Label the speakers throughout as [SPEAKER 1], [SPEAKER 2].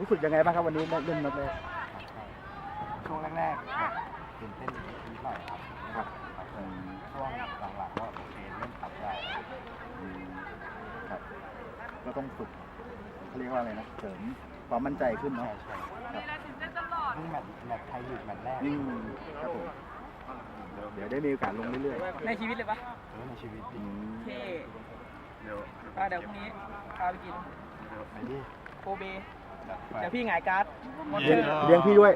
[SPEAKER 1] รู้สึกยังไงบ้างครับวันนี้เล่นนัดแรก
[SPEAKER 2] ช่วงแรกๆตื่นเต้นนิดหน่อยครับช่วงหลังๆก็โอเคเริ่มปรับได้
[SPEAKER 1] ครับก็ต้องฝึกเขาเรียกว่าอะไรนะเสริมความมั่นใจขึ้นเนาะ
[SPEAKER 2] ใช่เพิ่งแมตช์ไทยลีกแมตช์แรก
[SPEAKER 1] ครับผมเดี๋ยวได้มีโอกาสลงเรื่อย
[SPEAKER 3] ในชีวิตเลยปะ
[SPEAKER 2] ในชีวิต
[SPEAKER 3] โอเค
[SPEAKER 2] เดี๋ยว
[SPEAKER 3] พรุ่งนี้พาไปกิน
[SPEAKER 2] ไปดิ
[SPEAKER 3] โกเบเดี๋ยวพี่หงายการ์ด
[SPEAKER 1] เลี้ยงพี่ด้วย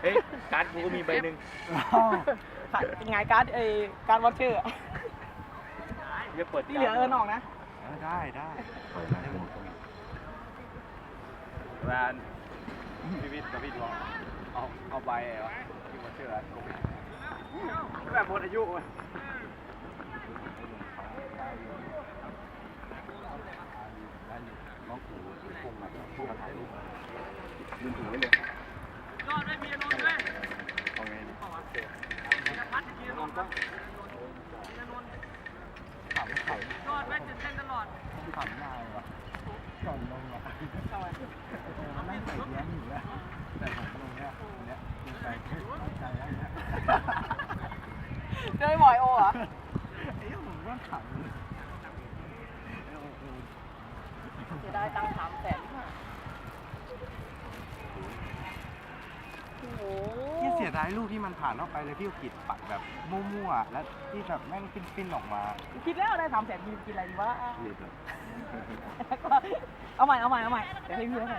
[SPEAKER 3] เฮ้ยการ์ดกูก็มีใบหนึ่งหงายการ์ดการ์ดวอชเชอร์ที่เหลือออกนะ
[SPEAKER 2] ได้เวลาพี่วิทย์กับพี่ลองเอาใบที่วอชเชอร์แบบหมดอายุน้องขู่คงแบบพูดมาถ่ายรูปยืนถือไว้เลยยอดด้วยมีนนท์ด้วยเอาไงดีพัดมีนนท์ก็ยอดแม่ตื่นเต้นตลอดทำง่ายว่ะก่อนลงอ่ะนั่งใส่แย้มอยู่แล้วแต่ผมลงเนี่ยดูใจใจแล้วเนี่ย
[SPEAKER 3] เจอบ่อยโอ้เหรอ
[SPEAKER 2] ไอ้ยังผมก็ขำ
[SPEAKER 3] จะได้ตังค์300,000โอ้โห
[SPEAKER 2] เสียดายลูกที่มันผ่านออกไปเลยพี่กิจปัดแบบมั่วๆแล้วที่แบบแม่งฟินออกมา
[SPEAKER 3] คิดแล้วได้300,000กินอะไรดีวะเอาใหม่เดี๋ยวให้พี่ให้